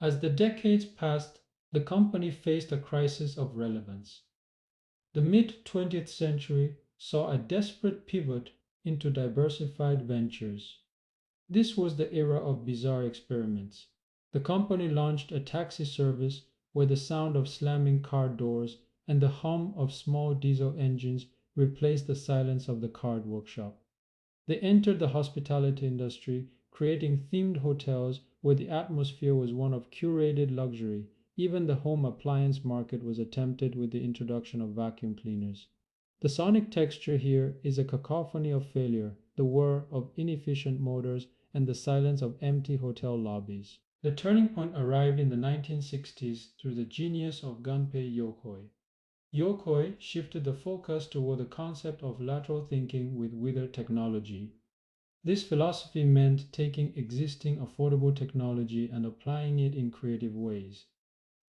As the decades passed, the company faced a crisis of relevance. The mid 20th century saw a desperate pivot into diversified ventures. This was the era of bizarre experiments. The company launched a taxi service where the sound of slamming car doors and the hum of small diesel engines replaced the silence of the car workshop. They entered the hospitality industry, creating themed hotels where the atmosphere was one of curated luxury. Even the home appliance market was attempted with the introduction of vacuum cleaners. The sonic texture here is a cacophony of failure, the whir of inefficient motors, and the silence of empty hotel lobbies. The turning point arrived in the 1960s through the genius of Gunpei Yokoi. Yokoi shifted the focus toward the concept of lateral thinking with withered technology. This philosophy meant taking existing affordable technology and applying it in creative ways.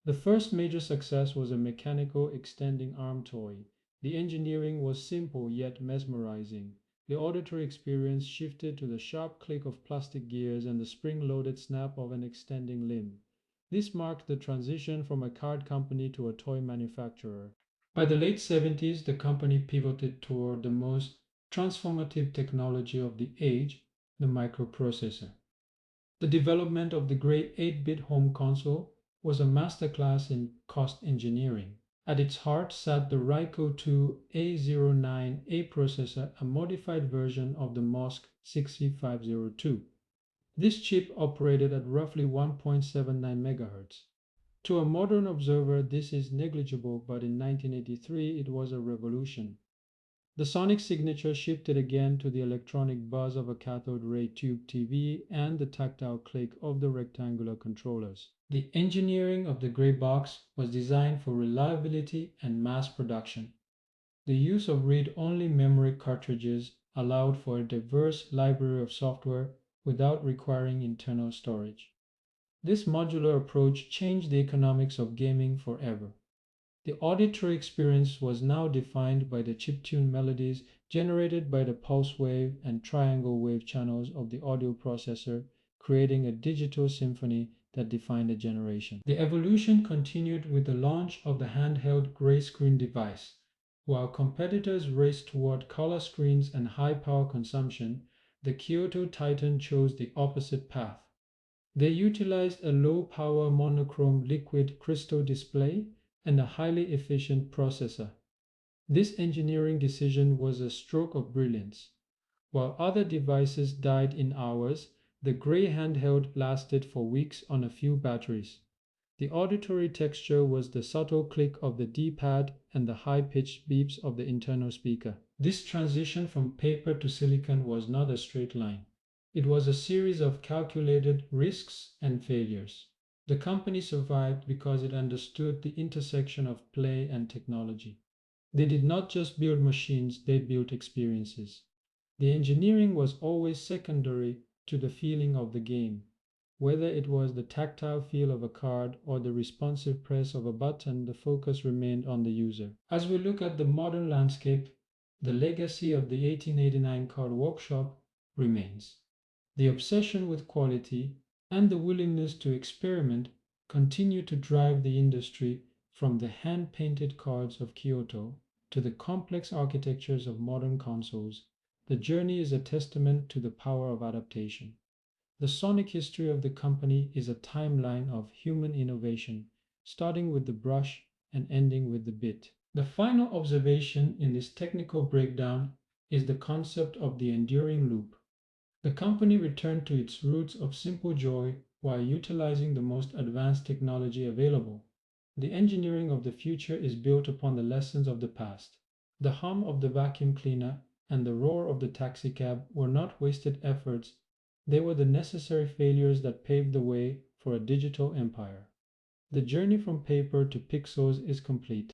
The first major success was a mechanical extending arm toy. The engineering was simple yet mesmerizing. The auditory experience shifted to the sharp click of plastic gears and the spring-loaded snap of an extending limb. This marked the transition from a card company to a toy manufacturer. By the late 70s, the company pivoted toward the most transformative technology of the age, the microprocessor. The development of the great 8-bit home console was a masterclass in cost engineering. At its heart sat the Ryco 2 A09A processor, a modified version of the MOSC 6502. This chip operated at roughly 1.79 MHz. To a modern observer, this is negligible, but in 1983 it was a revolution. The sonic signature shifted again to the electronic buzz of a cathode ray tube TV and the tactile click of the rectangular controllers. The engineering of the gray box was designed for reliability and mass production. The use of read-only memory cartridges allowed for a diverse library of software without requiring internal storage. This modular approach changed the economics of gaming forever. The auditory experience was now defined by the chiptune melodies generated by the pulse wave and triangle wave channels of the audio processor, creating a digital symphony that defined a generation. The evolution continued with the launch of the handheld gray screen device. While competitors raced toward color screens and high power consumption, the Kyoto Titan chose the opposite path. They utilized a low-power monochrome liquid crystal display and a highly efficient processor. This engineering decision was a stroke of brilliance. While other devices died in hours, the gray handheld lasted for weeks on a few batteries. The auditory texture was the subtle click of the D-pad and the high-pitched beeps of the internal speaker. This transition from paper to silicon was not a straight line. It was a series of calculated risks and failures. The company survived because it understood the intersection of play and technology. They did not just build machines, they built experiences. The engineering was always secondary to the feeling of the game. Whether it was the tactile feel of a card or the responsive press of a button, the focus remained on the user. As we look at the modern landscape, the legacy of the 1889 card workshop remains. The obsession with quality and the willingness to experiment continue to drive the industry from the hand-painted cards of Kyoto to the complex architectures of modern consoles. The journey is a testament to the power of adaptation. The sonic history of the company is a timeline of human innovation, starting with the brush and ending with the bit. The final observation in this technical breakdown is the concept of the enduring loop. The company returned to its roots of simple joy while utilizing the most advanced technology available. The engineering of the future is built upon the lessons of the past. The hum of the vacuum cleaner and the roar of the taxicab were not wasted efforts, they were the necessary failures that paved the way for a digital empire. The journey from paper to pixels is complete.